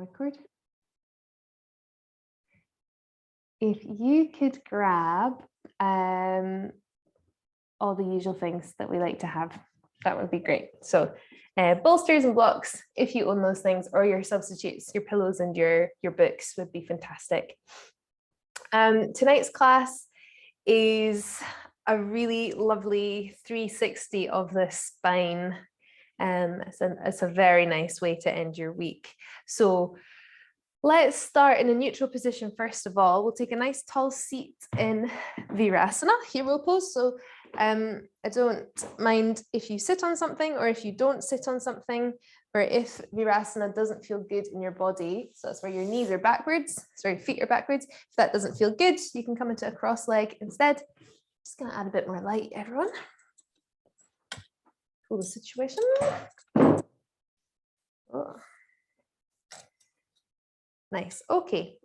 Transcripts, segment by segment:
record. If you could grab all the usual things that we like to have, that would be great. So bolsters and blocks, if you own those things, or your substitutes, your pillows and your books would be fantastic. Tonight's class is a really lovely 360 of the spine. It's a very nice way to end your week. So let's start in a neutral position first of all. We'll take a nice tall seat in Virasana, hero pose. So I don't mind if you sit on something or if you don't sit on something, or if Virasana doesn't feel good in your body. So that's where your knees are backwards, sorry, feet are backwards. If that doesn't feel good, you can come into a cross leg instead. Just gonna add a bit more light, everyone. Cool the situation. Oh. Nice, okay.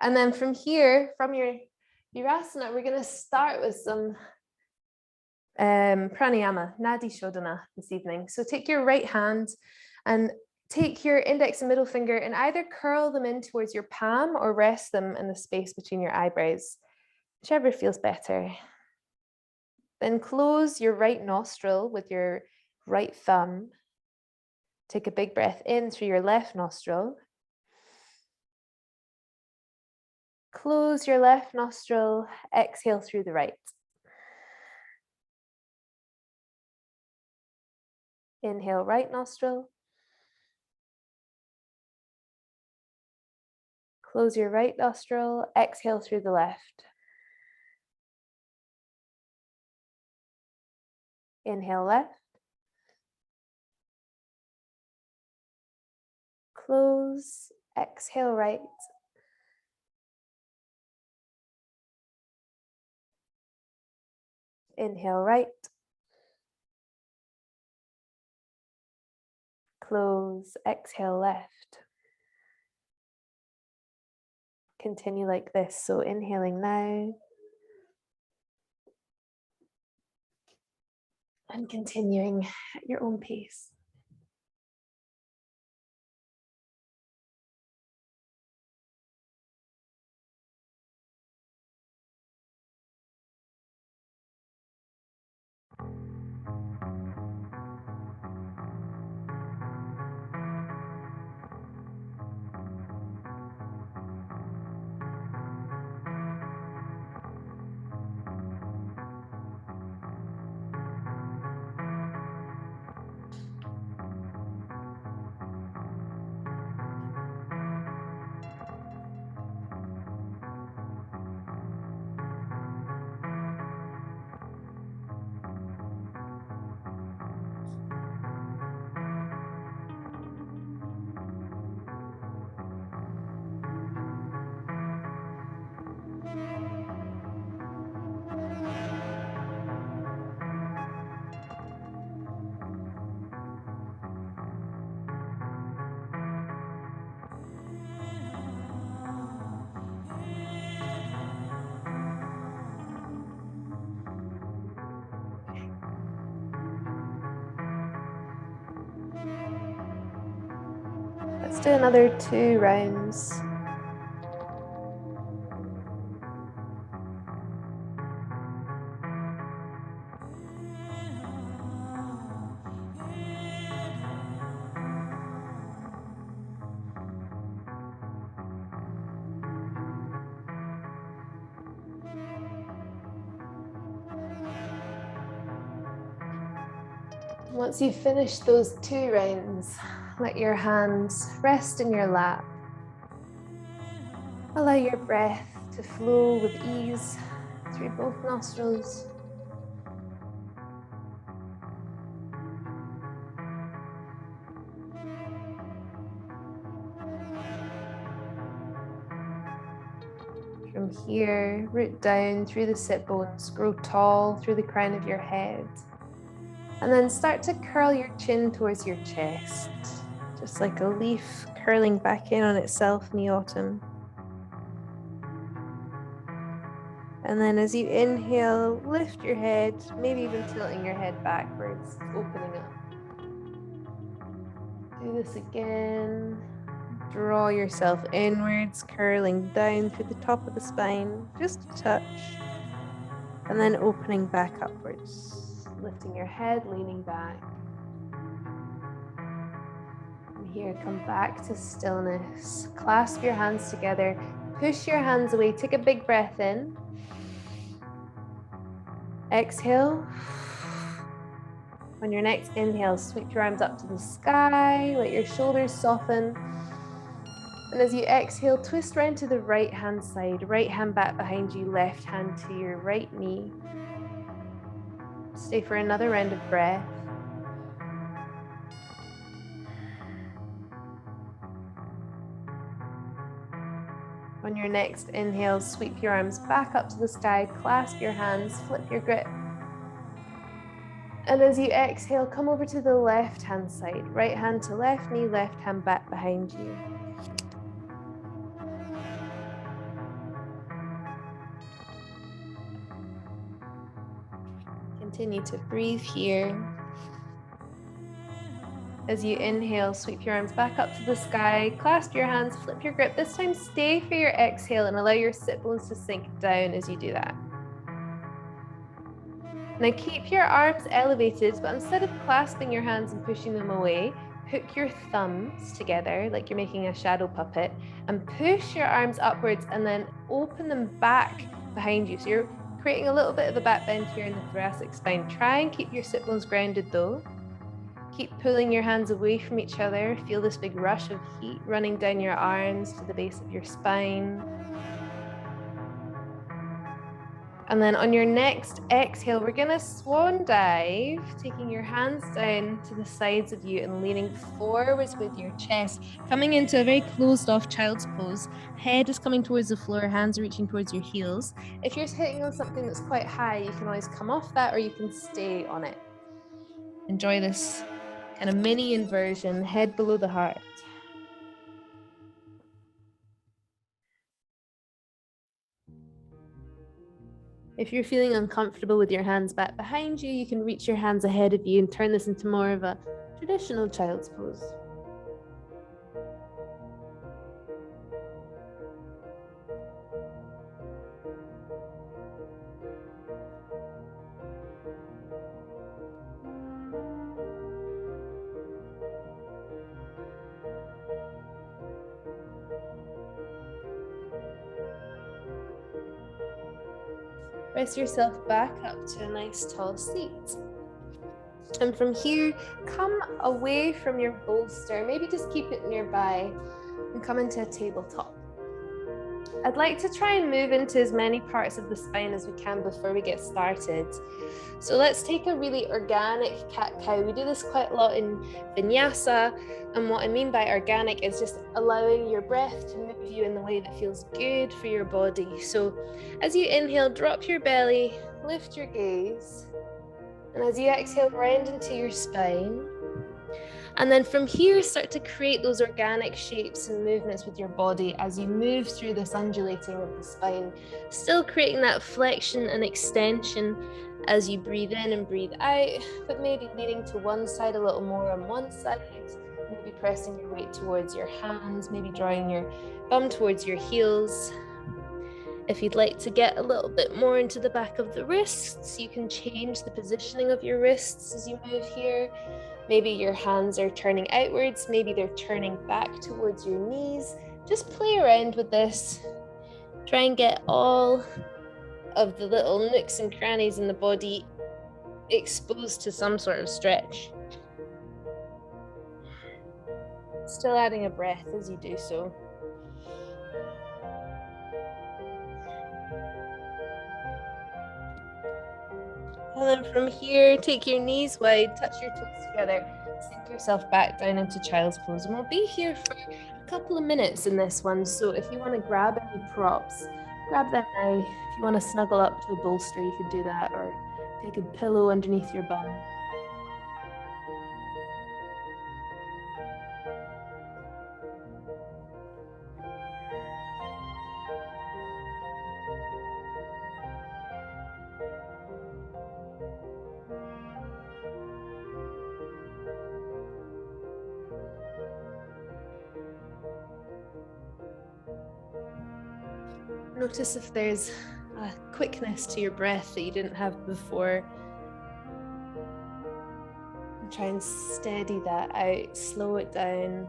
And then from here, from your Virasana, we're gonna start with some pranayama, Nadi Shodhana this evening. So take your right hand and take your index and middle finger and either curl them in towards your palm or rest them in the space between your eyebrows, whichever feels better. Then close your right nostril with your right thumb. Take a big breath in through your left nostril. Close your left nostril, exhale through the right. Inhale, right nostril. Close your right nostril, exhale through the left. Inhale, left. Close, exhale, right. Inhale, right. Close, exhale, left. Continue like this. So inhaling now. And continuing at your own pace. Let's do another 2 rounds. Once you've finished those 2 rounds, let your hands rest in your lap. Allow your breath to flow with ease through both nostrils. From here, root down through the sit bones, grow tall through the crown of your head. And then start to curl your chin towards your chest, just like a leaf curling back in on itself in the autumn. And then as you inhale, lift your head, maybe even tilting your head backwards, opening up. Do this again. Draw yourself inwards, curling down through the top of the spine, just a touch. And then opening back upwards, lifting your head, leaning back. From here, come back to stillness. Clasp your hands together, push your hands away, take a big breath in. Exhale. On your next inhale, sweep your arms up to the sky, let your shoulders soften. And as you exhale, twist around to the right hand side, right hand back behind you, left hand to your right knee. Stay for another round of breath. On your next inhale, sweep your arms back up to the sky, clasp your hands, flip your grip. And as you exhale, come over to the left hand side, right hand to left knee, left hand back behind you. Continue to breathe here. As you inhale, sweep your arms back up to the sky, clasp your hands, flip your grip. This time stay for your exhale and allow your sit bones to sink down as you do that. Now keep your arms elevated, but instead of clasping your hands and pushing them away, hook your thumbs together like you're making a shadow puppet and push your arms upwards and then open them back behind you. So you're creating a little bit of a back bend here in the thoracic spine. Try and keep your sit bones grounded though. Keep pulling your hands away from each other. Feel this big rush of heat running down your arms to the base of your spine. And then on your next exhale, we're gonna swan dive, taking your hands down to the sides of you and leaning forwards with your chest, coming into a very closed off child's pose. Head is coming towards the floor, hands are reaching towards your heels. If you're hitting on something that's quite high, you can always come off that or you can stay on it. Enjoy this kind of mini inversion, head below the heart. If you're feeling uncomfortable with your hands back behind you, you can reach your hands ahead of you and turn this into more of a traditional child's pose. Press yourself back up to a nice tall seat. And from here, come away from your bolster. Maybe just keep it nearby and come into a tabletop. I'd like to try and move into as many parts of the spine as we can before we get started. So let's take a really organic cat-cow. We do this quite a lot in vinyasa. And what I mean by organic is just allowing your breath to move you in the way that feels good for your body. So as you inhale, drop your belly, lift your gaze. And as you exhale, round into your spine. And then from here, start to create those organic shapes and movements with your body as you move through this undulating of the spine, still creating that flexion and extension as you breathe in and breathe out, but maybe leaning to one side a little more on one side, maybe pressing your weight towards your hands, maybe drawing your bum towards your heels. If you'd like to get a little bit more into the back of the wrists, you can change the positioning of your wrists as you move here. Maybe your hands are turning outwards, maybe they're turning back towards your knees. Just play around with this. Try and get all of the little nooks and crannies in the body exposed to some sort of stretch. Still adding a breath as you do so. And then from here, take your knees wide, touch your toes together, sink yourself back down into child's pose. And we'll be here for a couple of minutes in this one. So if you want to grab any props, grab them now. If you want to snuggle up to a bolster, you could do that, or take a pillow underneath your bum. Notice if there's a quickness to your breath that you didn't have before. And try and steady that out, slow it down.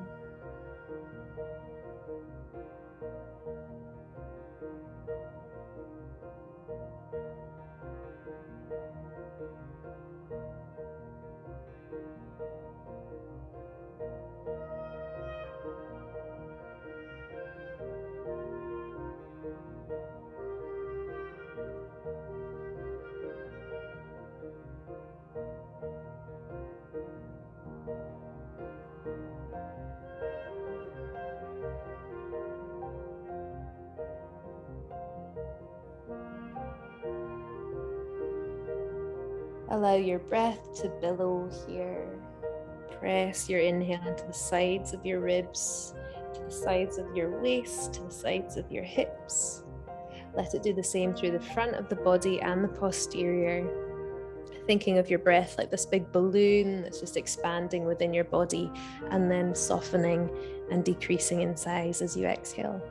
Allow your breath to billow here. Press your inhale into the sides of your ribs, to the sides of your waist, to the sides of your hips. Let it do the same through the front of the body and the posterior. Thinking of your breath like this big balloon that's just expanding within your body and then softening and decreasing in size as you exhale.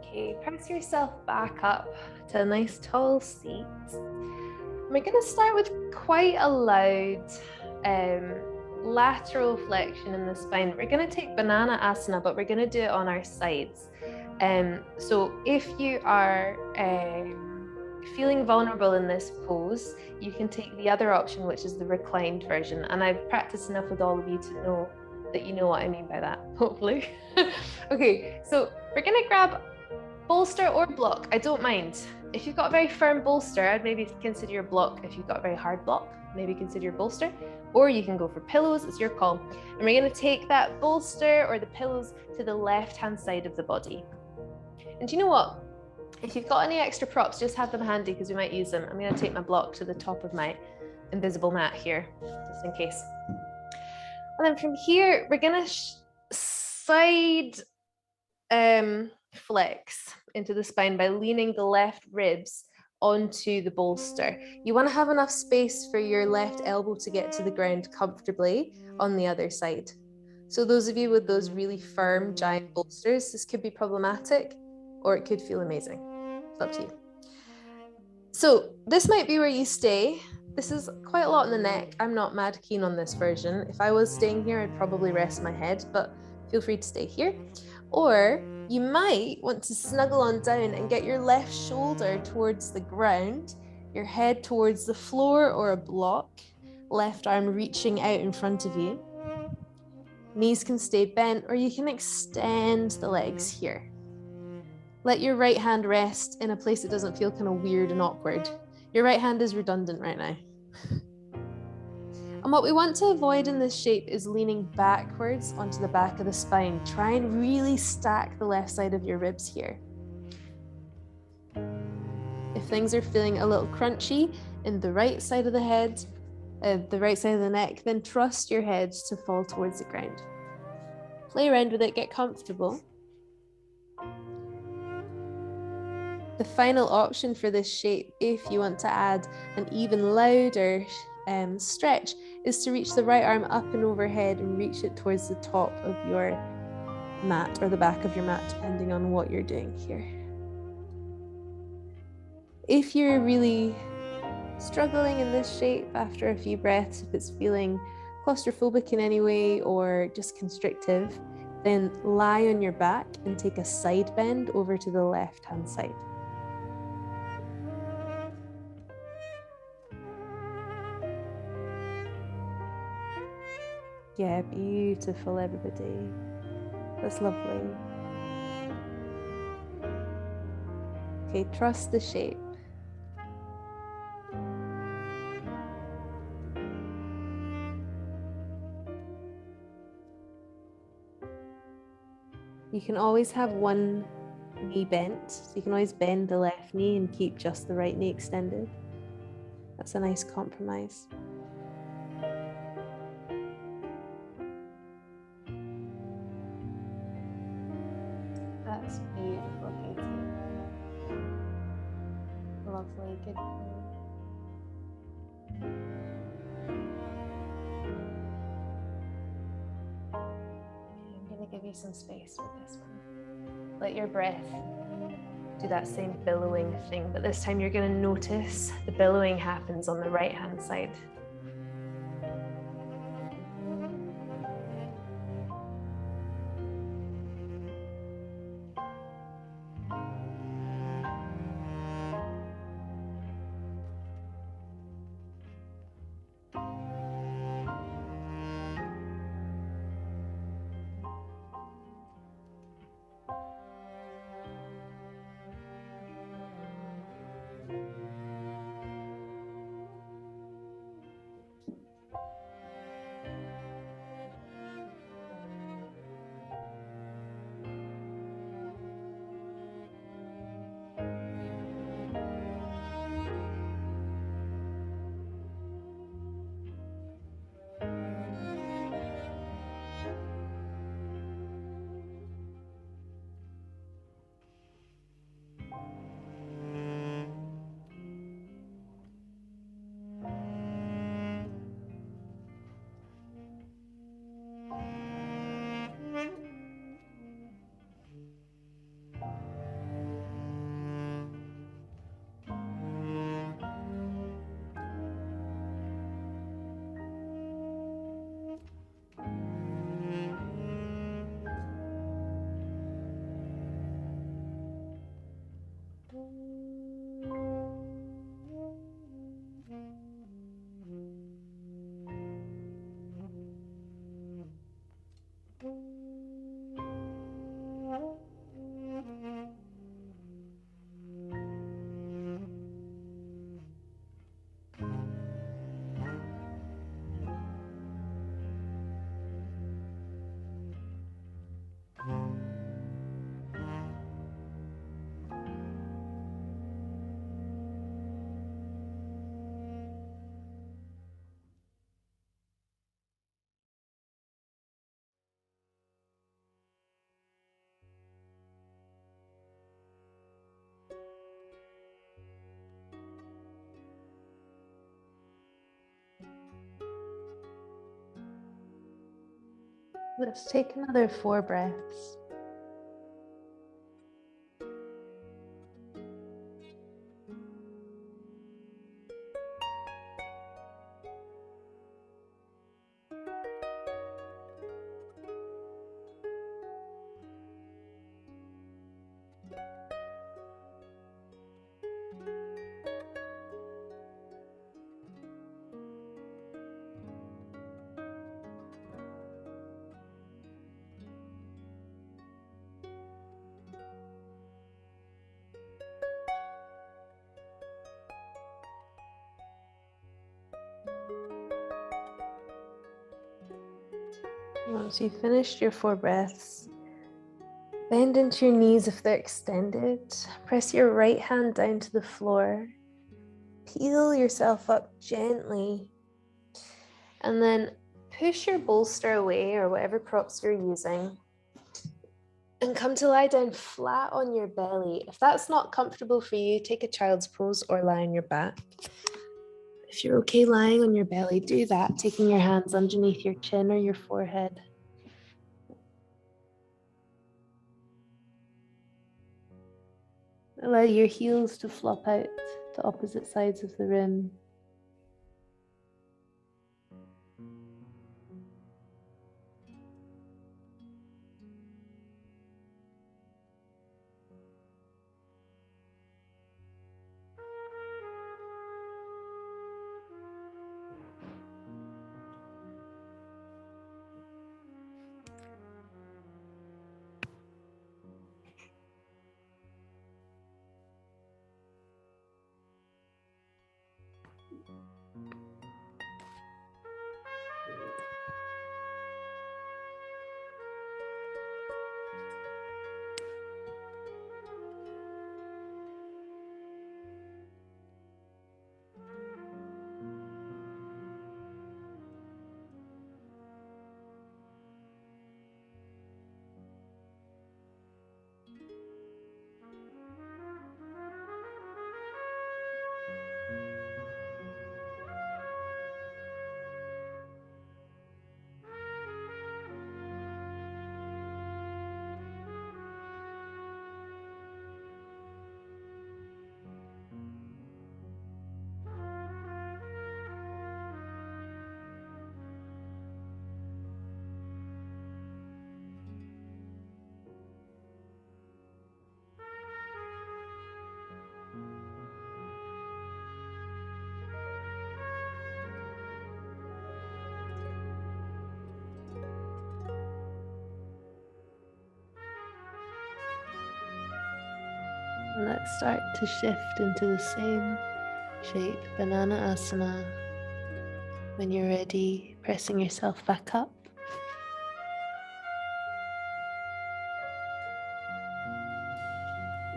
Okay, press yourself back up to a nice tall seat. We're going to start with quite a loud lateral flexion in the spine. We're going to take banana asana, but we're going to do it on our sides. So if you are feeling vulnerable in this pose, you can take the other option, which is the reclined version. And I've practiced enough with all of you to know that you know what I mean by that, hopefully. Okay, so we're going to grab bolster or block, I don't mind. If you've got a very firm bolster, I'd maybe consider your block. If you've got a very hard block, maybe consider your bolster. Or you can go for pillows, it's your call. And we're going to take that bolster or the pillows to the left-hand side of the body. And you know what? If you've got any extra props, just have them handy because we might use them. I'm going to take my block to the top of my invisible mat here, just in case. And then from here, we're going to side flex into the spine by leaning the left ribs onto the bolster. You want to have enough space for your left elbow to get to the ground comfortably on the other side. So those of you with those really firm giant bolsters, this could be problematic or it could feel amazing. It's up to you. So this might be where you stay. This is quite a lot in the neck. I'm not mad keen on this version. If I was staying here, I'd probably rest my head, but feel free to stay here. Or you might want to snuggle on down and get your left shoulder towards the ground, your head towards the floor or a block, left arm reaching out in front of you. Knees can stay bent, or you can extend the legs here. Let your right hand rest in a place that doesn't feel kind of weird and awkward. Your right hand is redundant right now. And what we want to avoid in this shape is leaning backwards onto the back of the spine. Try and really stack the left side of your ribs here. If things are feeling a little crunchy in the right side of the head, the right side of the neck, then trust your head to fall towards the ground. Play around with it, get comfortable. The final option for this shape, if you want to add an even louder stretch, is to reach the right arm up and overhead and reach it towards the top of your mat or the back of your mat, depending on what you're doing here. If you're really struggling in this shape after a few breaths, if it's feeling claustrophobic in any way or just constrictive, then lie on your back and take a side bend over to the left-hand side. Yeah, beautiful, everybody. That's lovely. Okay, trust the shape. You can always have one knee bent, so you can always bend the left knee and keep just the right knee extended. That's a nice compromise. That's beautiful, Katie. Lovely, good. I'm going to give you some space with this one. Let your breath do that same billowing thing, but this time you're going to notice the billowing happens on the right hand side. Let's take another 4 breaths. Once you've finished your 4 breaths, bend into your knees if they're extended. Press your right hand down to the floor. Peel yourself up gently. And then push your bolster away or whatever props you're using. And come to lie down flat on your belly. If that's not comfortable for you, take a child's pose or lie on your back. If you're okay lying on your belly, do that, taking your hands underneath your chin or your forehead. Allow your heels to flop out to opposite sides of the room. Let's start to shift into the same shape, banana asana. When you're ready, pressing yourself back up.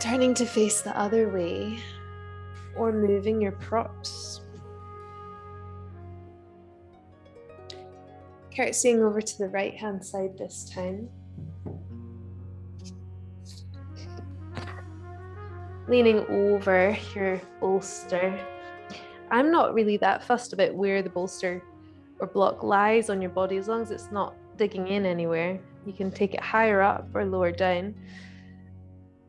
Turning to face the other way, or moving your props. Curtsying over to the right hand side this time. Leaning over your bolster. I'm not really that fussed about where the bolster or block lies on your body, as long as it's not digging in anywhere. You can take it higher up or lower down.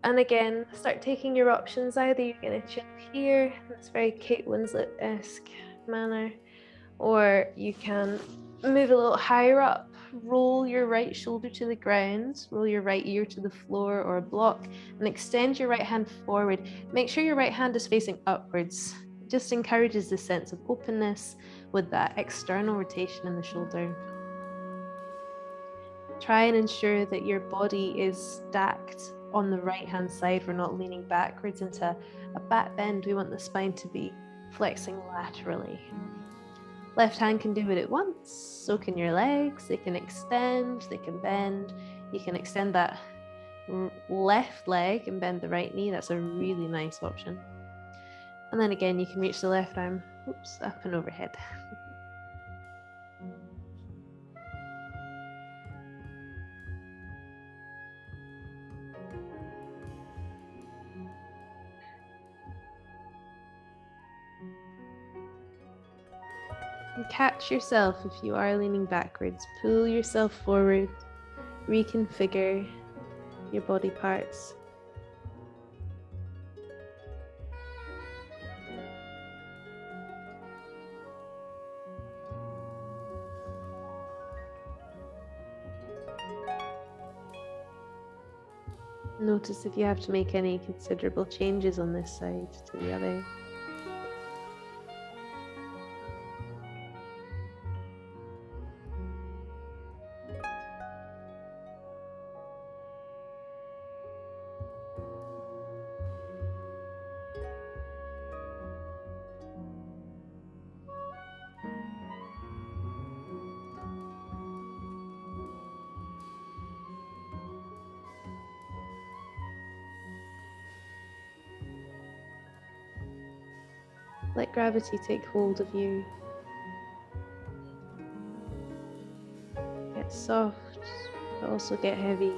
And again, start taking your options. Either you're going to chill here, that's very Kate Winslet-esque manner, or you can move a little higher up. Roll your right shoulder to the ground, roll your right ear to the floor or a block, and extend your right hand forward. Make sure your right hand is facing upwards. It just encourages this sense of openness with that external rotation in the shoulder. Try and ensure that your body is stacked on the right hand side. We're not leaning backwards into a back bend. We want the spine to be flexing laterally. Left hand can do it at once, so can your legs. They can extend, they can bend. You can extend that left leg and bend the right knee. That's a really nice option. And then again, you can reach the left arm, up and overhead. And catch yourself if you are leaning backwards. Pull yourself forward, reconfigure your body parts. Notice if you have to make any considerable changes on this side to the other. Let gravity take hold of you. Get soft, but also get heavy.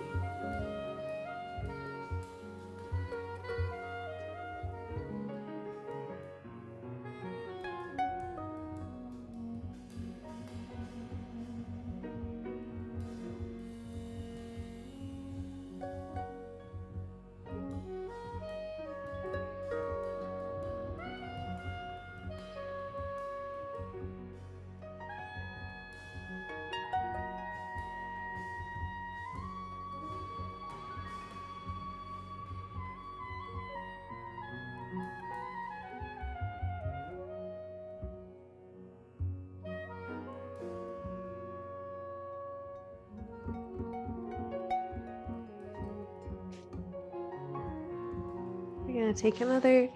We're going to take another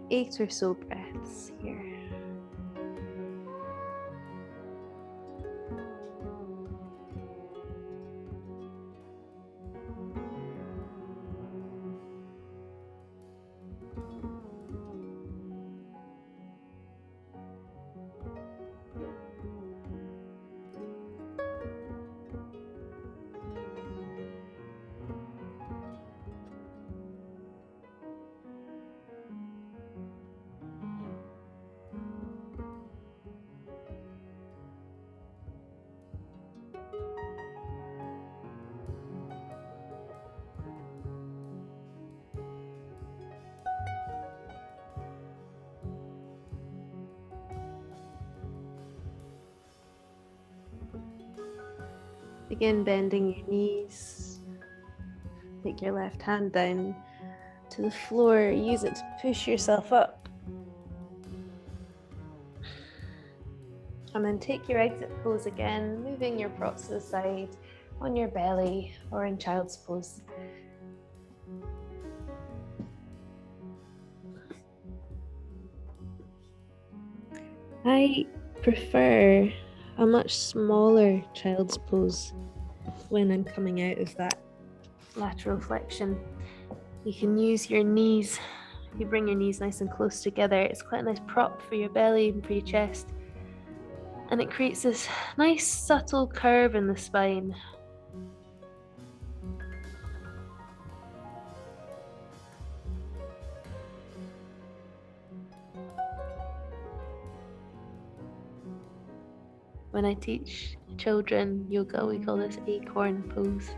8 or so breaths here. Begin bending your knees. Take your left hand down to the floor. Use it to push yourself up. And then take your exit pose again, moving your props to the side on your belly or in child's pose. I prefer a much smaller child's pose when I'm coming out of that lateral flexion. You can use your knees. You bring your knees nice and close together. It's quite a nice prop for your belly and for your chest. And it creates this nice subtle curve in the spine. When I teach children yoga, we call this acorn pose.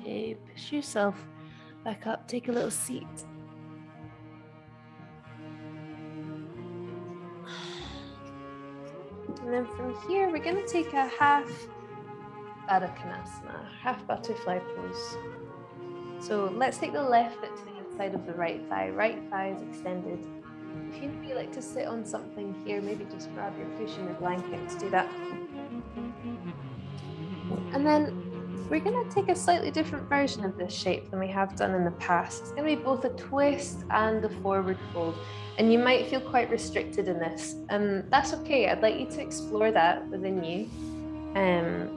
Okay, push yourself back up, take a little seat. And then from here, we're going to take a half Baddha Konasana, half butterfly pose. So let's take the left foot to the inside of the right thigh. Right thigh is extended. If you feel like to sit on something here, maybe just grab your cushion or blanket to do that. And then we're going to take a slightly different version of this shape than we have done in the past. It's going to be both a twist and a forward fold. And you might feel quite restricted in this. And that's okay. I'd like you to explore that within you.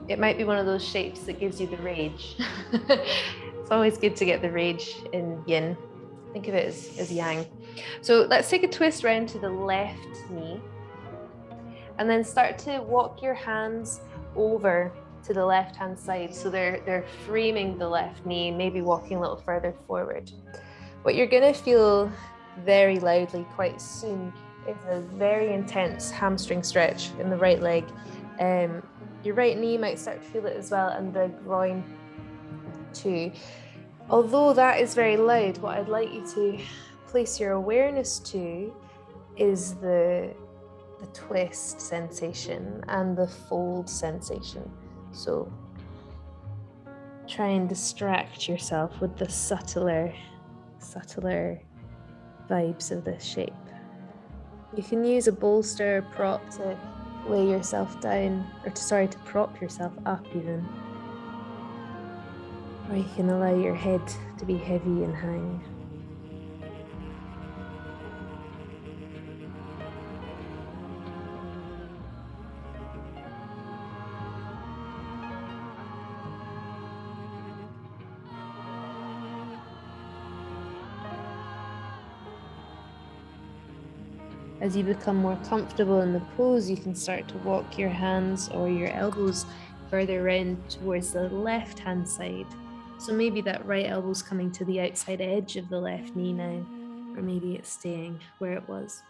It might be one of those shapes that gives you the rage. It's always good to get the rage in yin. Think of it as yang. So let's take a twist round to the left knee. And then start to walk your hands over to the left-hand side. So they're framing the left knee, maybe walking a little further forward. What you're gonna feel very loudly quite soon is a very intense hamstring stretch in the right leg. Your right knee might start to feel it as well, and the groin too. Although that is very loud, what I'd like you to place your awareness to is the twist sensation and the fold sensation. So try and distract yourself with the subtler vibes of this shape. You can use a bolster or prop to lay yourself down, or to prop yourself up even. Or you can allow your head to be heavy and hang. As you become more comfortable in the pose, you can start to walk your hands or your elbows further round towards the left-hand side. So maybe that right elbow's coming to the outside edge of the left knee now, or maybe it's staying where it was.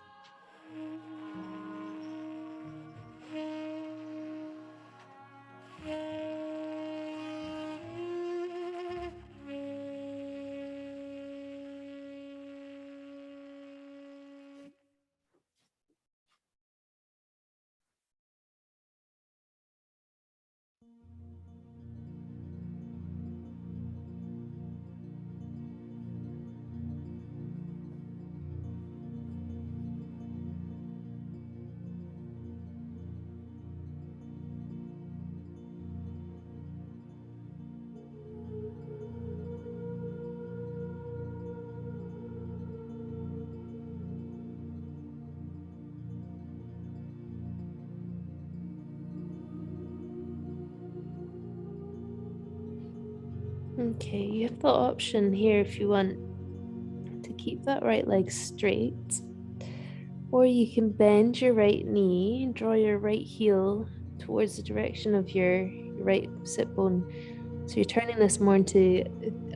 Okay, you have the option here if you want to keep that right leg straight, or you can bend your right knee and draw your right heel towards the direction of your right sit bone. So you're turning this more into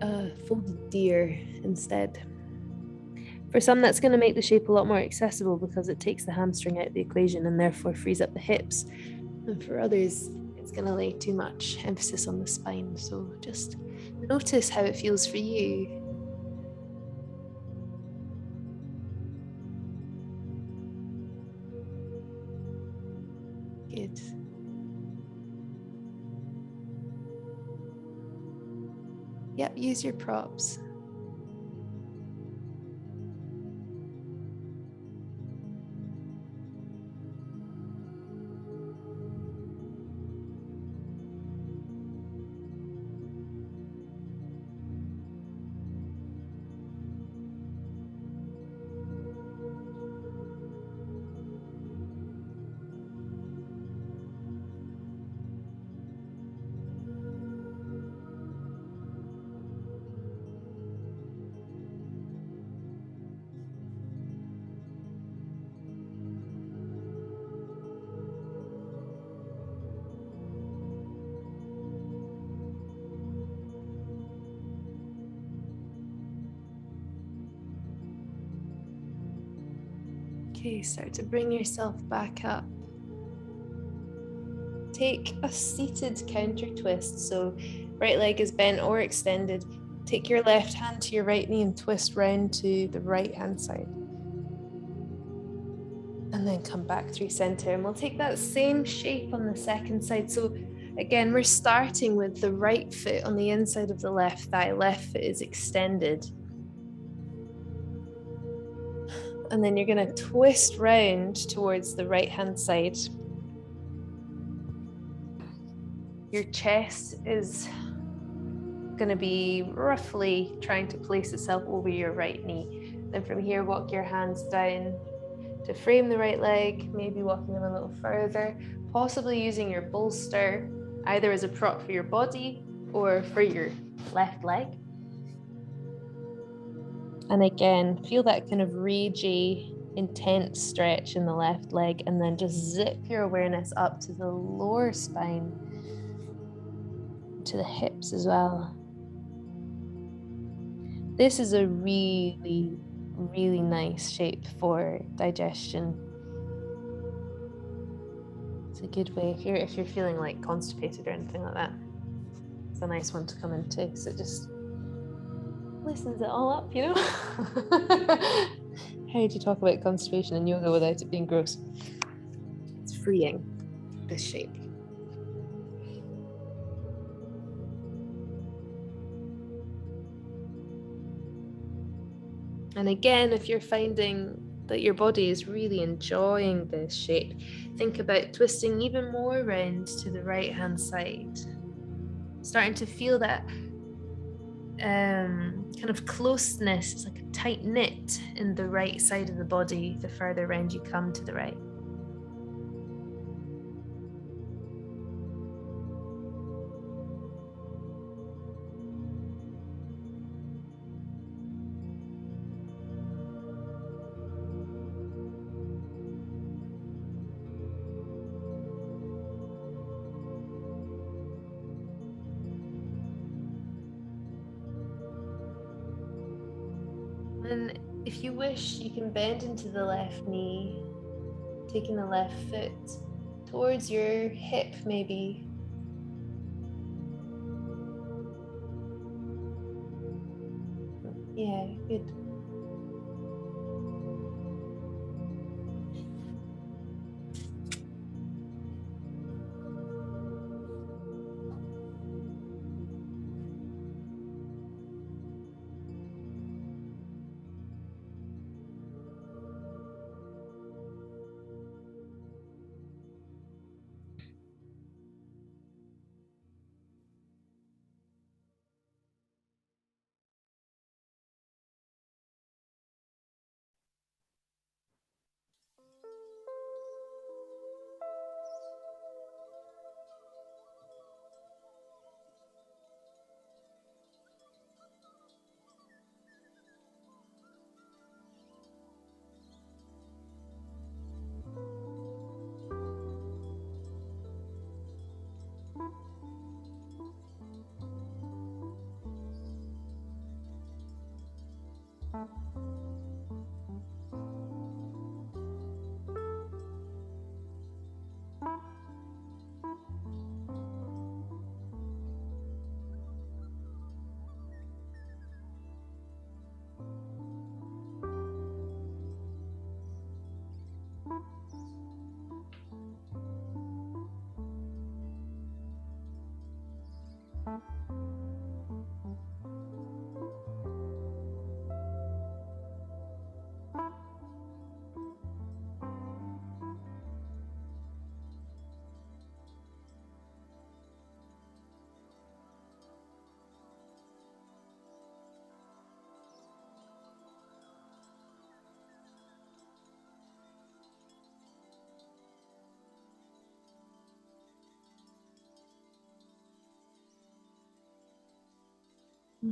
a folded deer instead. For some, that's going to make the shape a lot more accessible because it takes the hamstring out of the equation and therefore frees up the hips. And for others, it's going to lay too much emphasis on the spine. So just notice how it feels for you. Good. Yep, use your props. Okay, start to bring yourself back up. Take a seated counter twist. So right leg is bent or extended. Take your left hand to your right knee and twist round to the right hand side. And then come back through center. And we'll take that same shape on the second side. So again, we're starting with the right foot on the inside of the left thigh. Left foot is extended. And then you're going to twist round towards the right hand side. Your chest is going to be roughly trying to place itself over your right knee. Then from here, walk your hands down to frame the right leg, maybe walking them a little further, possibly using your bolster either as a prop for your body or for your left leg. And again, feel that kind of ragey, intense stretch in the left leg, and then just zip your awareness up to the lower spine, to the hips as well. This is a really, really nice shape for digestion. It's a good way if you're feeling like constipated or anything like that. It's a nice one to come into. So it just loosens it all up, you know? How do you talk about constipation in yoga without it being gross? It's freeing, this shape. And again, if you're finding that your body is really enjoying this shape, think about twisting even more round to the right hand side. Starting to feel that kind of closeness, it's like a tight knit in the right side of the body the further round you come to the right. And if you wish, you can bend into the left knee, taking the left foot towards your hip, maybe. Yeah, good.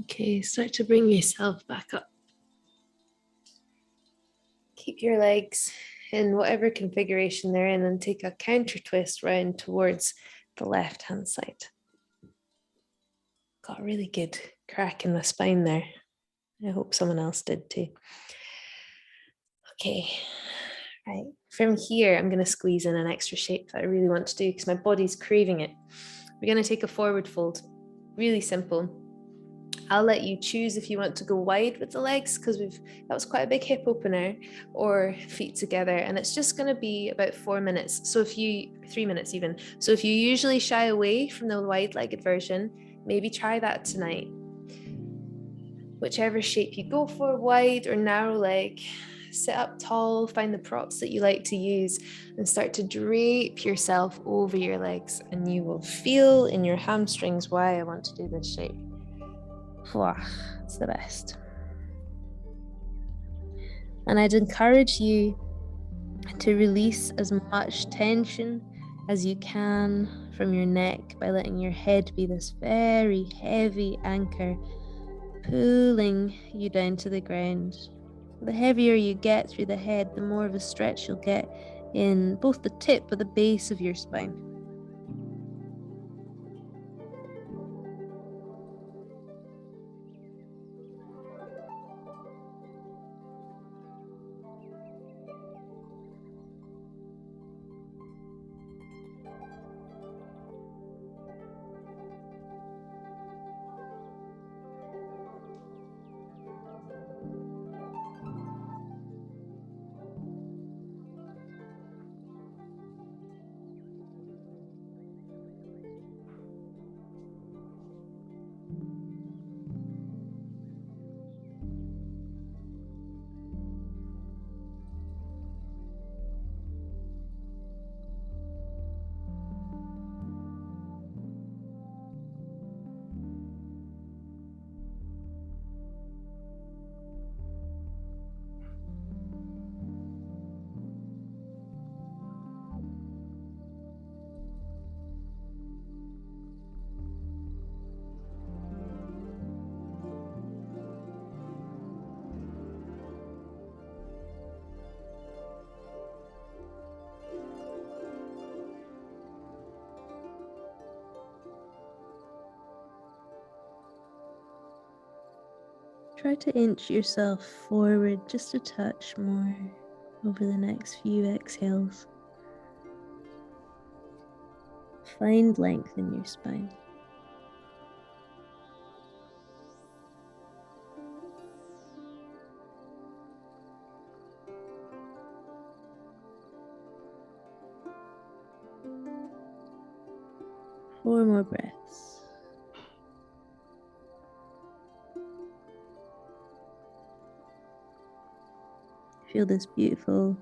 Okay, start to bring yourself back up. Keep your legs in whatever configuration they're in and take a counter twist round towards the left-hand side. Got a really good crack in the spine there. I hope someone else did too. Okay, right. From here, I'm going to squeeze in an extra shape that I really want to do because my body's craving it. We're going to take a forward fold. Really simple. I'll let you choose if you want to go wide with the legs because that was quite a big hip opener, or feet together, and it's just going to be about 4 minutes. So 3 minutes even. So if you usually shy away from the wide-legged version, maybe try that tonight. Whichever shape you go for, wide or narrow leg, sit up tall, find the props that you like to use, and start to drape yourself over your legs, and you will feel in your hamstrings why I want to do this shape. It's the best. And I'd encourage you to release as much tension as you can from your neck by letting your head be this very heavy anchor, pulling you down to the ground. The heavier you get through the head, the more of a stretch you'll get in both the tip but the base of your spine. Try to inch yourself forward just a touch more over the next few exhales. Find length in your spine. Four more breaths. Feel this beautiful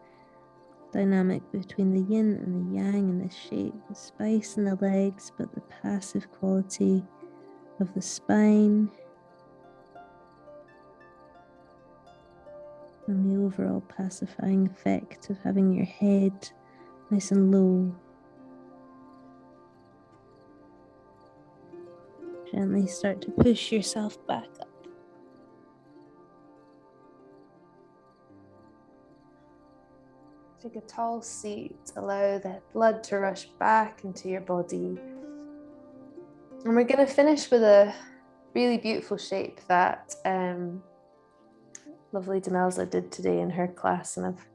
dynamic between the yin and the yang in this shape, the spice in the legs, but the passive quality of the spine and the overall pacifying effect of having your head nice and low. Gently start to push yourself back up. Take a tall seat, allow the blood to rush back into your body. And we're going to finish with a really beautiful shape that lovely Demelza did today in her class, and I've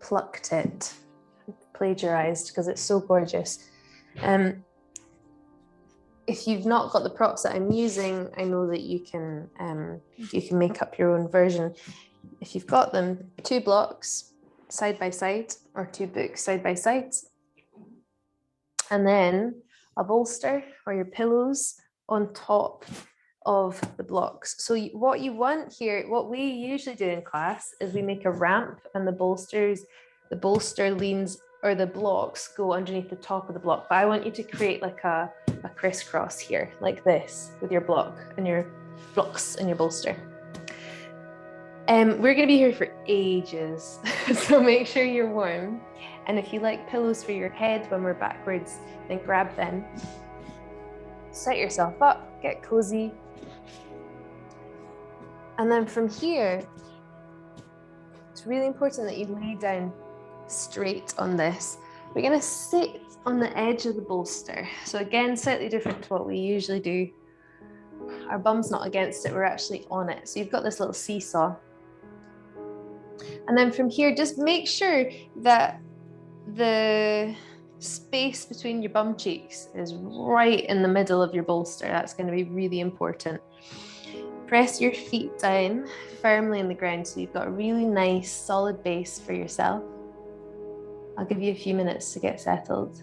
plucked it, plagiarized because it's so gorgeous. If you've not got the props that I'm using, I know that you can make up your own version. If you've got them, 2 blocks side by side or 2 books side by side, and then a bolster or your pillows on top of the blocks. So what you want here, what we usually do in class is we make a ramp and the bolster leans, or the blocks go underneath the top of the block. But I want you to create like a crisscross here, like this, with your block and your blocks and your bolster. We're going to be here for ages, so make sure you're warm. And if you like pillows for your head when we're backwards, then grab them. Set yourself up, get cozy. And then from here, it's really important that you lay down straight on this. We're going to sit on the edge of the bolster. So again, slightly different to what we usually do. Our bum's not against it, we're actually on it. So you've got this little seesaw. And then from here, just make sure that the space between your bum cheeks is right in the middle of your bolster. That's going to be really important. Press your feet down firmly in the ground so you've got a really nice solid base for yourself. I'll give you a few minutes to get settled.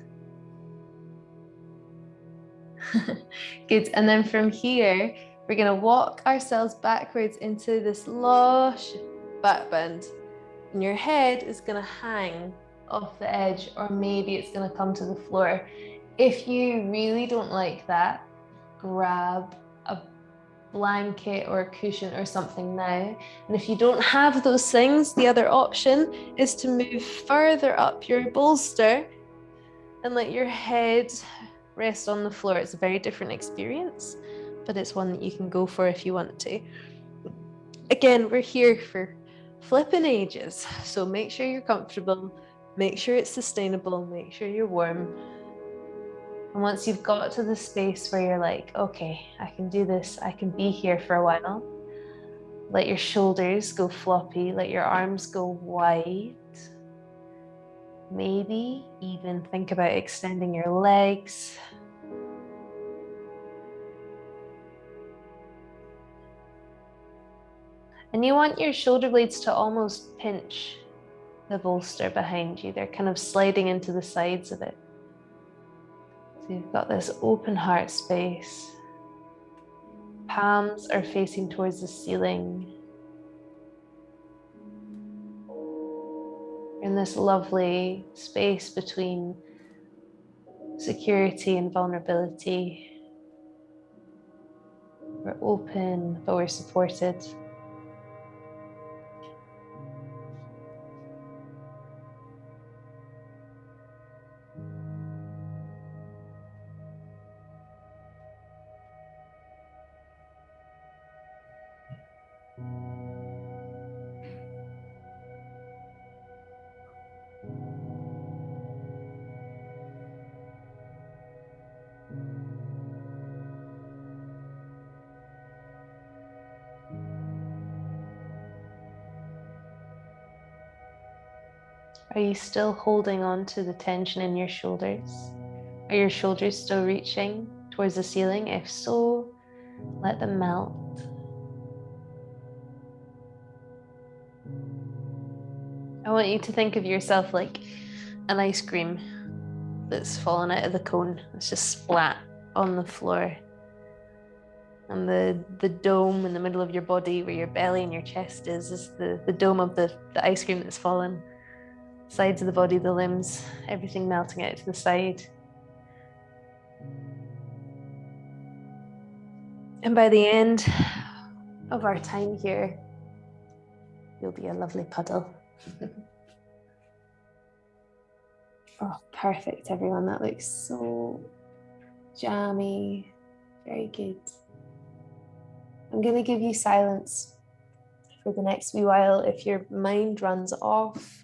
Good. And then from here, we're going to walk ourselves backwards into this lush back bend. And your head is going to hang off the edge, or maybe it's going to come to the floor. If you really don't like that, grab a blanket or a cushion or something now. And if you don't have those things, the other option is to move further up your bolster and let your head rest on the floor. It's a very different experience, but it's one that you can go for if you want to. Again, we're here for flipping ages, so make sure you're comfortable, make sure it's sustainable, make sure you're warm. And once you've got to the space where you're like, okay, I can do this, I can be here for a while, let your shoulders go floppy, let your arms go wide. Maybe even think about extending your legs. And you want your shoulder blades to almost pinch the bolster behind you. They're kind of sliding into the sides of it. So you've got this open heart space. Palms are facing towards the ceiling. In this lovely space between security and vulnerability. We're open, but we're supported. Are you still holding on to the tension in your shoulders? Are your shoulders still reaching towards the ceiling? If so, let them melt. I want you to think of yourself like an ice cream that's fallen out of the cone. It's just splat on the floor. And the dome in the middle of your body, where your belly and your chest is the dome of the ice cream that's fallen. Sides of the body, the limbs, everything melting out to the side. And by the end of our time here, you'll be a lovely puddle. Oh, perfect, everyone. That looks so jammy. Very good. I'm going to give you silence for the next wee while. If your mind runs off,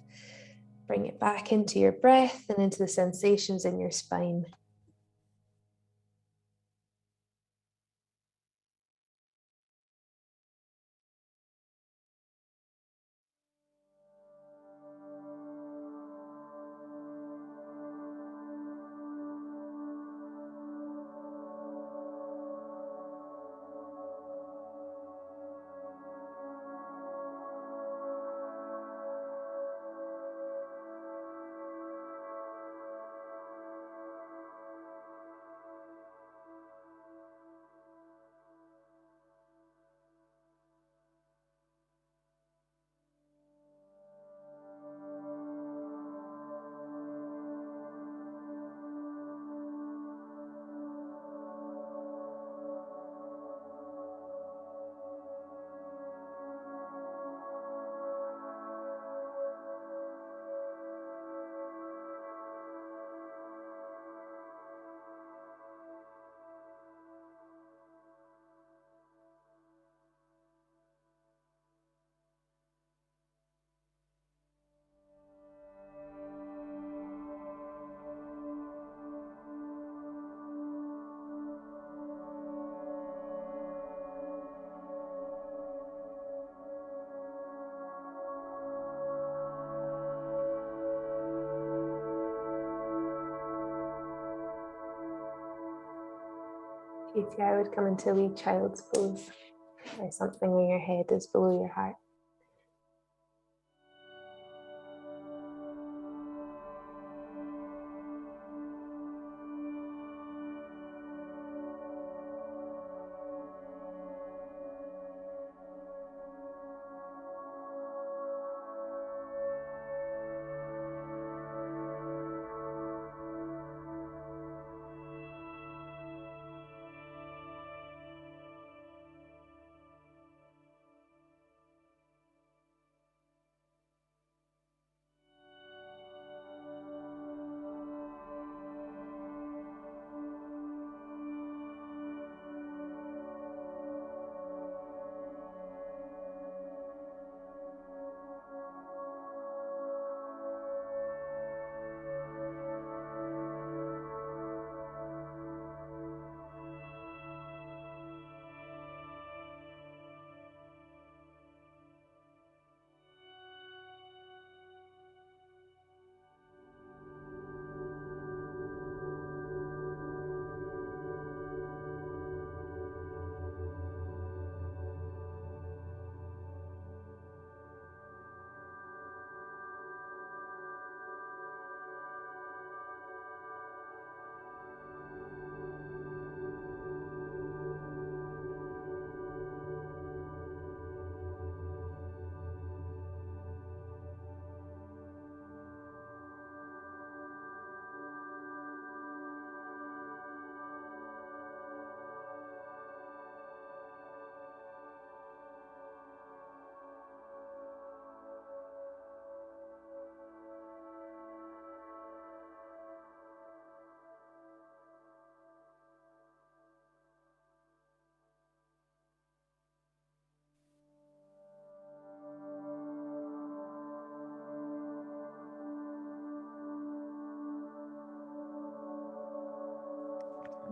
bring it back into your breath and into the sensations in your spine. Katie, I would come into a wee child's pose or something where your head is below your heart.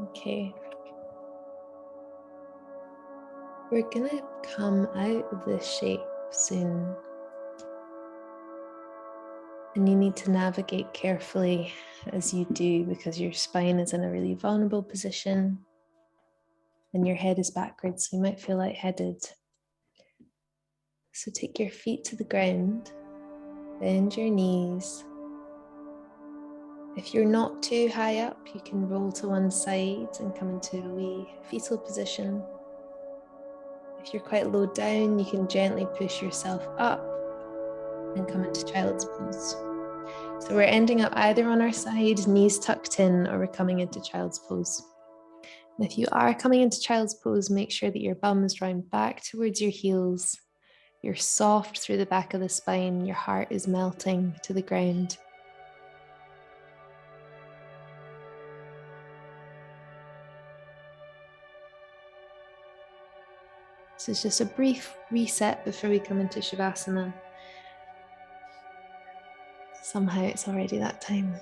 Okay. We're gonna come out of this shape soon. And you need to navigate carefully as you do, because your spine is in a really vulnerable position and your head is backwards, so you might feel lightheaded. So take your feet to the ground, bend your knees. If you're not too high up, you can roll to one side and come into a wee fetal position. If you're quite low down, you can gently push yourself up and come into child's pose. So we're ending up either on our side, knees tucked in, or we're coming into child's pose. And if you are coming into child's pose, make sure that your bum is drawn back towards your heels. You're soft through the back of the spine. Your heart is melting to the ground. This is just a brief reset before we come into Shavasana. Somehow it's already that time.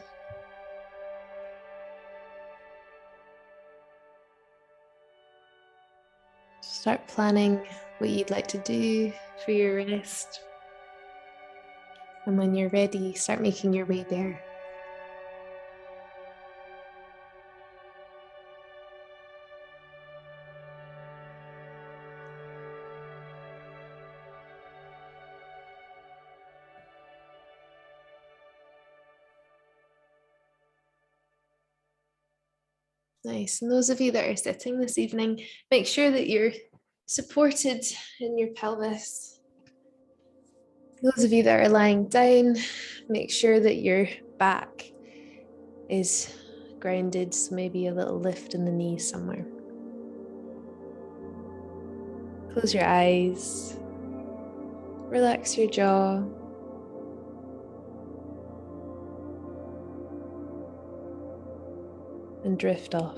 Start planning what you'd like to do for your rest. And when you're ready, start making your way there. Nice. And those of you that are sitting this evening, make sure that you're supported in your pelvis. Those of you that are lying down, make sure that your back is grounded, so maybe a little lift in the knees somewhere. Close your eyes, relax your jaw. And drift off.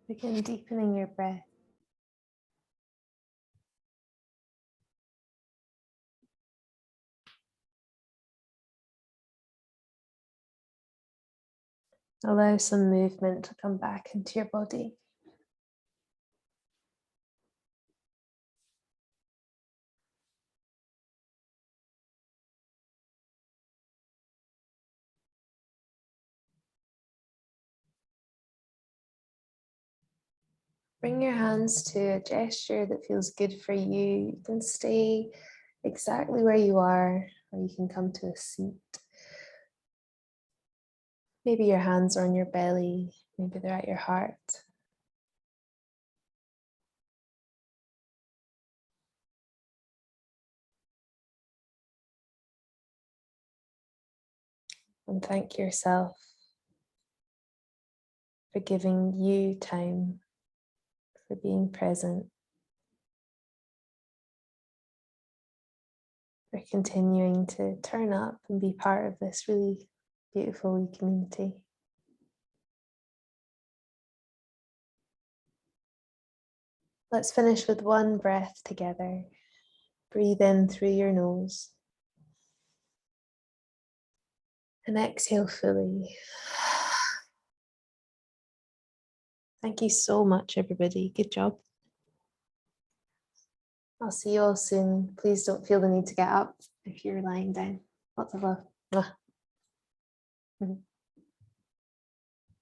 Begin deepening your breath. Allow some movement to come back into your body. Bring your hands to a gesture that feels good for you. You can stay exactly where you are, or you can come to a seat. Maybe your hands are on your belly, maybe they're at your heart. And thank yourself for giving you time, for being present, for continuing to turn up and be part of this really beautiful wee community. Let's finish with one breath together. Breathe in through your nose and exhale fully. Thank you so much, everybody. Good job. I'll see you all soon. Please don't feel the need to get up if you're lying down. Lots of love. Mwah.